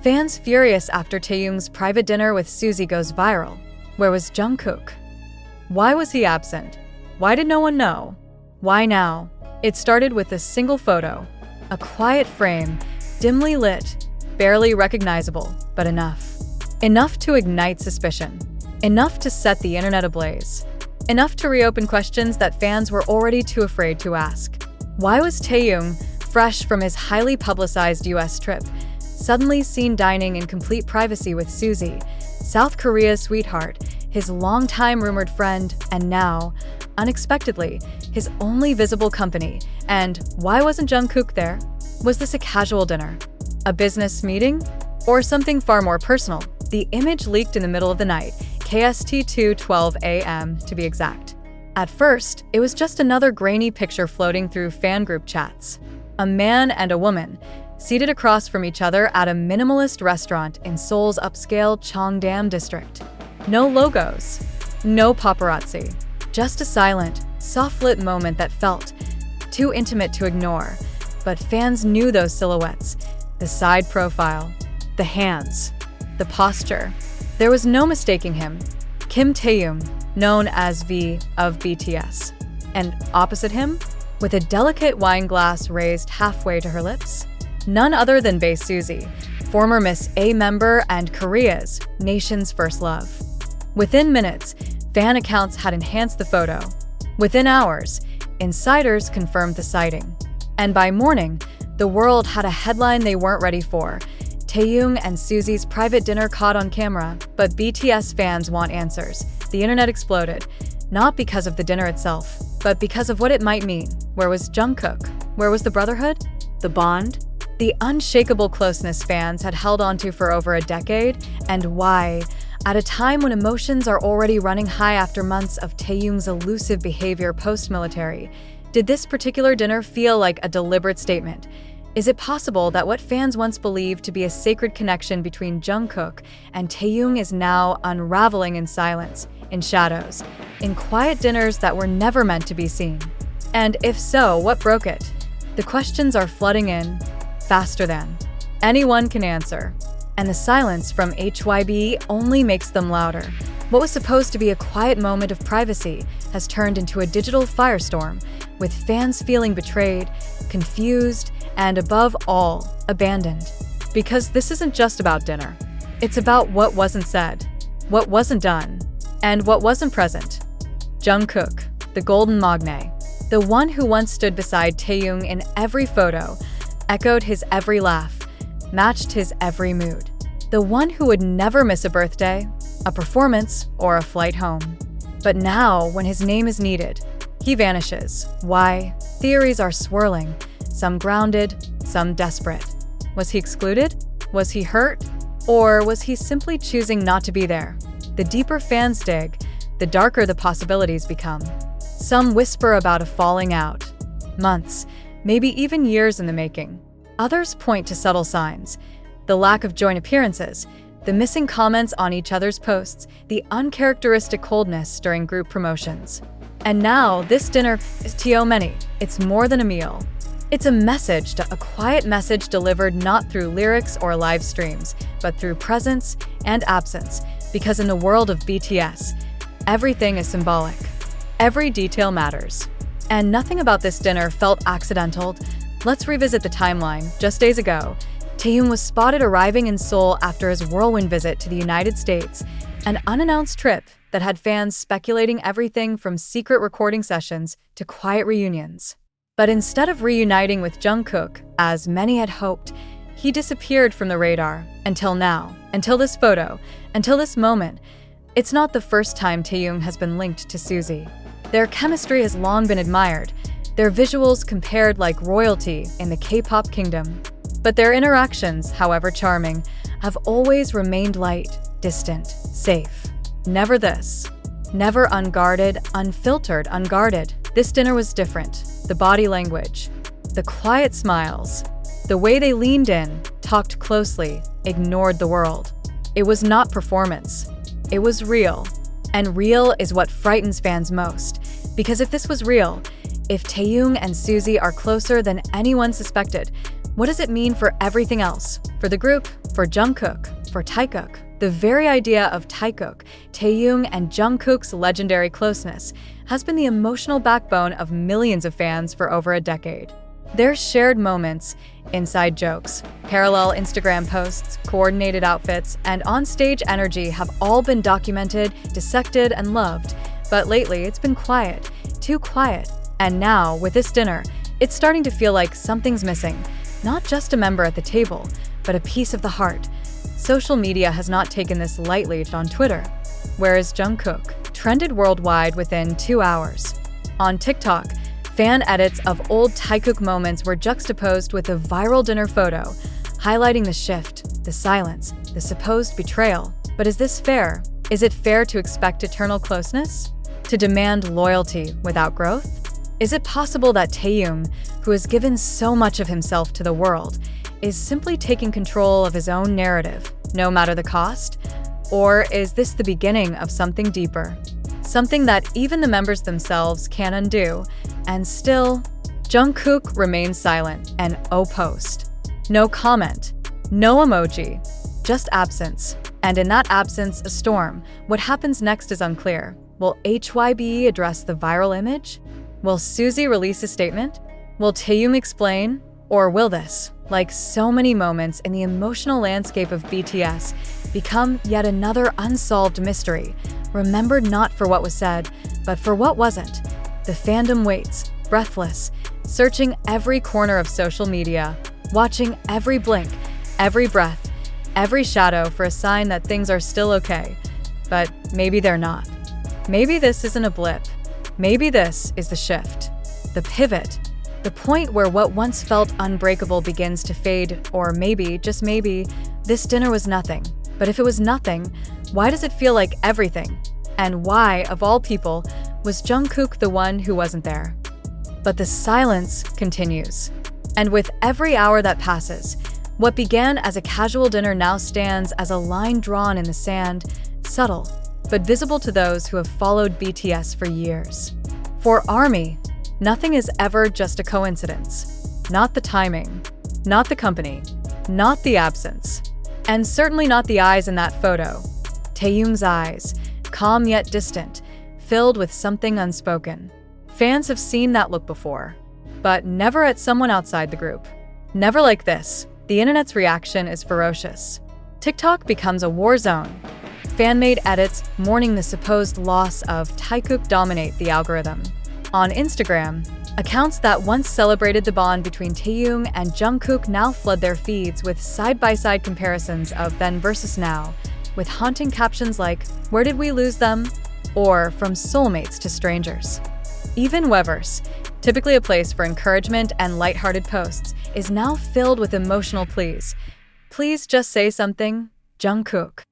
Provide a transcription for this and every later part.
Fans furious after Taehyung's private dinner with Suzy goes viral. Where was Jungkook? Why was he absent? Why did no one know? Why now? It started with a single photo. A quiet frame, dimly lit, barely recognizable, but enough. Enough to ignite suspicion. Enough to set the internet ablaze. Enough to reopen questions that fans were already too afraid to ask. Why was Taehyung, fresh from his highly publicized US trip, suddenly seen dining in complete privacy with Suzy, South Korea's sweetheart, his longtime rumored friend, and now, unexpectedly, his only visible company? And why wasn't Jungkook there? Was this a casual dinner? A business meeting? Or something far more personal? The image leaked in the middle of the night, KST 2:12 a.m. to be exact. At first, it was just another grainy picture floating through fan group chats. A man and a woman, seated across from each other at a minimalist restaurant in Seoul's upscale Cheongdam district. No logos, no paparazzi, just a silent, soft-lit moment that felt too intimate to ignore. But fans knew those silhouettes, the side profile, the hands, the posture. There was no mistaking him. Kim Taehyung, known as V of BTS. And opposite him, with a delicate wine glass raised halfway to her lips, none other than Bae Suzy, former Miss A member and Korea's nation's first love. Within minutes, fan accounts had enhanced the photo. Within hours, insiders confirmed the sighting. And by morning, the world had a headline they weren't ready for. Taehyung and Suzy's private dinner caught on camera, but BTS fans want answers. The internet exploded, not because of the dinner itself, but because of what it might mean. Where was Jungkook? Where was the brotherhood? The bond? The unshakable closeness fans had held onto for over a decade? And why? At a time when emotions are already running high after months of Taehyung's elusive behavior post-military, did this particular dinner feel like a deliberate statement? Is it possible that what fans once believed to be a sacred connection between Jungkook and Taehyung is now unraveling in silence, in shadows, in quiet dinners that were never meant to be seen? And if so, what broke it? The questions are flooding in, faster than anyone can answer. And the silence from HYB only makes them louder. What was supposed to be a quiet moment of privacy has turned into a digital firestorm, with fans feeling betrayed, confused, and above all, abandoned. Because this isn't just about dinner. It's about what wasn't said, what wasn't done, and what wasn't present. Jungkook, the golden magne, the one who once stood beside Taehyung in every photo, echoed his every laugh, matched his every mood. The one who would never miss a birthday, a performance, or a flight home. But now, when his name is needed, he vanishes. Why? Theories are swirling, some grounded, some desperate. Was he excluded? Was he hurt? Or was he simply choosing not to be there? The deeper fans dig, the darker the possibilities become. Some whisper about a falling out, months, maybe even years in the making. Others point to subtle signs, the lack of joint appearances, the missing comments on each other's posts, the uncharacteristic coldness during group promotions. And now, this dinner is too many. It's more than a meal. It's a message, a quiet message delivered not through lyrics or live streams, but through presence and absence. Because in the world of BTS, everything is symbolic. Every detail matters. And nothing about this dinner felt accidental. Let's revisit the timeline. Just days ago, Taehyung was spotted arriving in Seoul after his whirlwind visit to the United States, an unannounced trip that had fans speculating everything from secret recording sessions to quiet reunions. But instead of reuniting with Jungkook, as many had hoped, he disappeared from the radar. Until now, until this photo, until this moment. It's not the first time Taehyung has been linked to Suzy. Their chemistry has long been admired, their visuals compared like royalty in the K-pop kingdom. But their interactions, however charming, have always remained light, distant, safe. Never this. Never unguarded, unfiltered, unguarded. This dinner was different. The body language, the quiet smiles, the way they leaned in, talked closely, ignored the world. It was not performance. It was real. And real is what frightens fans most. Because if this was real, if Taehyung and Suzy are closer than anyone suspected, what does it mean for everything else? For the group, For Jungkook, for Taehyung, the very idea of Taehyung and Jungkook's legendary closeness has been the emotional backbone of millions of fans for over a decade. Their shared moments, inside jokes, parallel Instagram posts, coordinated outfits, and on-stage energy have all been documented, dissected, and loved. But lately, it's been quiet, too quiet. And now, with this dinner, it's starting to feel like something's missing. Not just a member at the table, but a piece of the heart. Social media has not taken this lightly on Twitter, whereas Jungkook trended worldwide within 2 hours. On TikTok, fan edits of old Taehyung moments were juxtaposed with a viral dinner photo, highlighting the shift, the silence, the supposed betrayal. But is this fair? Is it fair to expect eternal closeness? To demand loyalty without growth? Is it possible that Taehyung, who has given so much of himself to the world, is simply taking control of his own narrative, no matter the cost? Or is this the beginning of something deeper? Something that even the members themselves can undo, and still, Jungkook remains silent and post. No comment, no emoji, just absence. And in that absence, a storm. What happens next is unclear. Will HYBE address the viral image? Will Suzy release a statement? Will Taehyung explain? Or will this, like so many moments in the emotional landscape of BTS, become yet another unsolved mystery, remembered not for what was said, but for what wasn't? The fandom waits, breathless, searching every corner of social media, watching every blink, every breath, every shadow for a sign that things are still okay. But maybe they're not. Maybe this isn't a blip. Maybe this is the shift, the pivot, the point where what once felt unbreakable begins to fade. Or maybe, just maybe, this dinner was nothing. But if it was nothing, why does it feel like everything? And why, of all people, was Jungkook the one who wasn't there? But the silence continues. And with every hour that passes, what began as a casual dinner now stands as a line drawn in the sand, subtle, but visible to those who have followed BTS for years. For ARMY, nothing is ever just a coincidence. Not the timing, not the company, not the absence, and certainly not the eyes in that photo. Taehyung's eyes, calm yet distant, filled with something unspoken. Fans have seen that look before, but never at someone outside the group. Never like this. The internet's reaction is ferocious. TikTok becomes a war zone. Fan-made edits mourning the supposed loss of Taehyung dominate the algorithm. On Instagram, accounts that once celebrated the bond between Taehyung and Jungkook now flood their feeds with side-by-side comparisons of then versus now, with haunting captions like, "Where did we lose them?" or "From soulmates to strangers." Even weverse, typically a place for encouragement and lighthearted posts, is now filled with emotional pleas. Please just say something, Jungkook.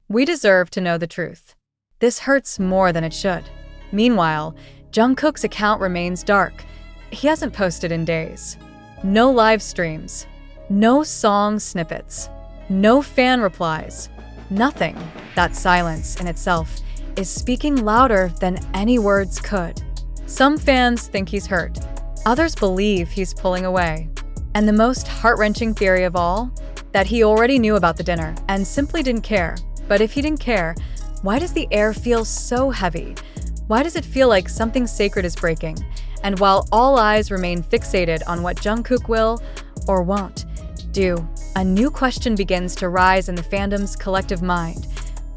We deserve to know the truth. This hurts more than it should. Meanwhile, Jungkook's account remains dark. He hasn't posted in days. No live streams. No song snippets. No fan replies. Nothing. That silence in itself is speaking louder than any words could. Some fans think he's hurt. Others believe he's pulling away. And the most heart-wrenching theory of all? That he already knew about the dinner and simply didn't care. But if he didn't care, why does the air feel so heavy? Why does it feel like something sacred is breaking? And while all eyes remain fixated on what Jungkook will or won't do, a new question begins to rise in the fandom's collective mind.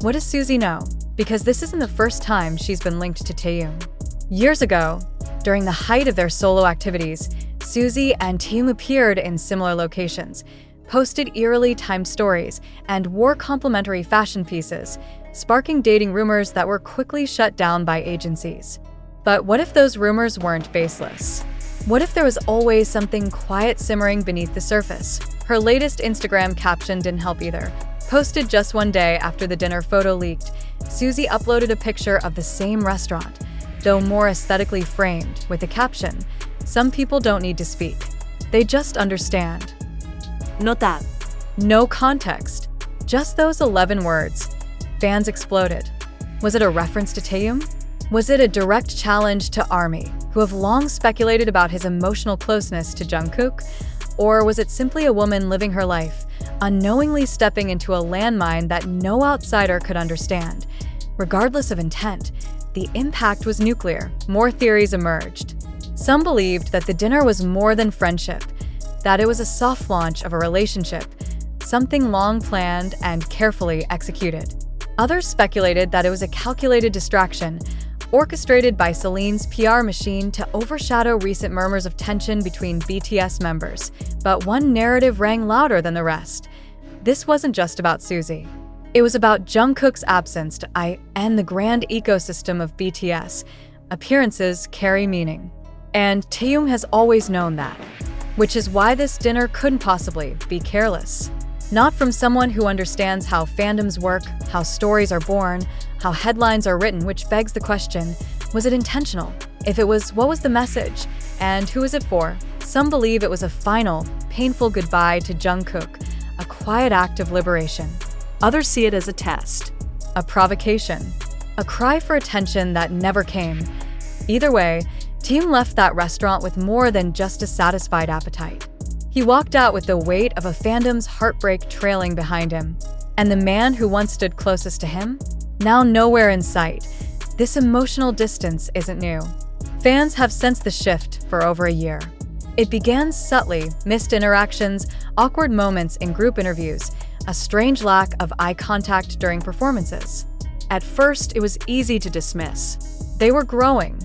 What does Suzy know? Because this isn't the first time she's been linked to Taehyung. Years ago, during the height of their solo activities, Suzy and Taehyung appeared in similar locations, posted eerily timed stories, and wore complementary fashion pieces, sparking dating rumors that were quickly shut down by agencies. But what if those rumors weren't baseless? What if there was always something quiet simmering beneath the surface? Her latest Instagram caption didn't help either. Posted just one day after the dinner photo leaked, Suzy uploaded a picture of the same restaurant, though more aesthetically framed, with the caption, "Some people don't need to speak. They just understand." Nota. No context. Just those 11 words. Fans exploded. Was it a reference to Taehyung? Was it a direct challenge to ARMY, who have long speculated about his emotional closeness to Jungkook? Or was it simply a woman living her life, unknowingly stepping into a landmine that no outsider could understand? Regardless of intent, the impact was nuclear. More theories emerged. Some believed that the dinner was more than friendship, that it was a soft launch of a relationship, something long planned and carefully executed. Others speculated that it was a calculated distraction, orchestrated by Celine's PR machine to overshadow recent murmurs of tension between BTS members. But one narrative rang louder than the rest. This wasn't just about Suzy. It was about Jungkook's absence and the grand ecosystem of BTS. Appearances carry meaning. And Taehyung has always known that, which is why this dinner couldn't possibly be careless. Not from someone who understands how fandoms work, how stories are born, how headlines are written, which begs the question, was it intentional? If it was, what was the message? And who is it for? Some believe it was a final, painful goodbye to Jungkook, a quiet act of liberation. Others see it as a test, a provocation, a cry for attention that never came. Either way, Taehyung left that restaurant with more than just a satisfied appetite. He walked out with the weight of a fandom's heartbreak trailing behind him. And the man who once stood closest to him? Now nowhere in sight. This emotional distance isn't new. Fans have sensed the shift for over a year. It began subtly, missed interactions, awkward moments in group interviews, a strange lack of eye contact during performances. At first, it was easy to dismiss. They were growing.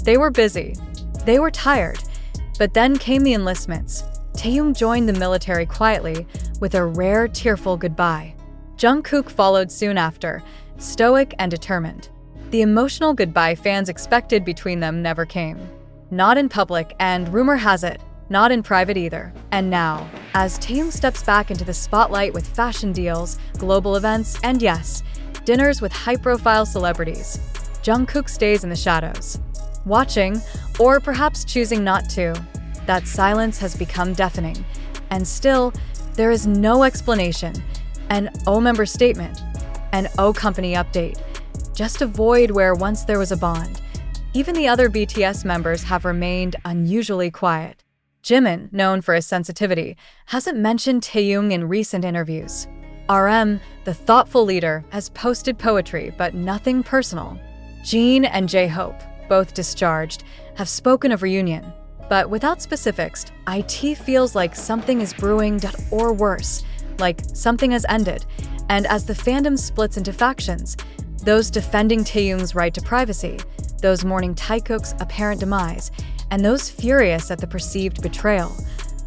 They were busy. They were tired. But then came the enlistments. Taehyung joined the military quietly, with a rare, tearful goodbye. Jungkook followed soon after, stoic and determined. The emotional goodbye fans expected between them never came. Not in public, and rumor has it, not in private either. And now, as Taehyung steps back into the spotlight with fashion deals, global events, and yes, dinners with high-profile celebrities, Jungkook stays in the shadows. Watching, or perhaps choosing not to. That silence has become deafening. And still, there is no explanation, an O member statement, an O company update. Just a void where once there was a bond. Even the other BTS members have remained unusually quiet. Jimin, known for his sensitivity, hasn't mentioned Taehyung in recent interviews. RM, the thoughtful leader, has posted poetry, but nothing personal. Jin and jhope, both discharged, have spoken of reunion. But without specifics, IT feels like something is brewing, or worse, like something has ended. And as the fandom splits into factions, those defending Taehyung's right to privacy, those mourning Taekook's apparent demise, and those furious at the perceived betrayal,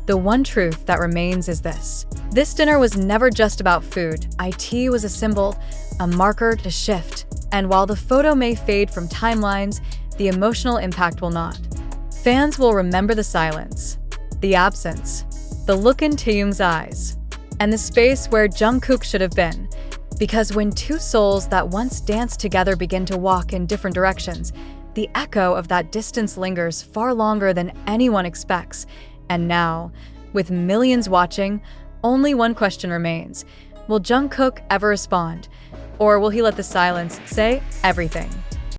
the one truth that remains is this. This dinner was never just about food. IT was a symbol, a marker to shift. And while the photo may fade from timelines, the emotional impact will not. Fans will remember the silence, the absence, the look in Taehyung's eyes, and the space where Jungkook should have been. Because when two souls that once danced together begin to walk in different directions, the echo of that distance lingers far longer than anyone expects. And now, with millions watching, only one question remains. Will Jungkook ever respond? Or will he let the silence say everything?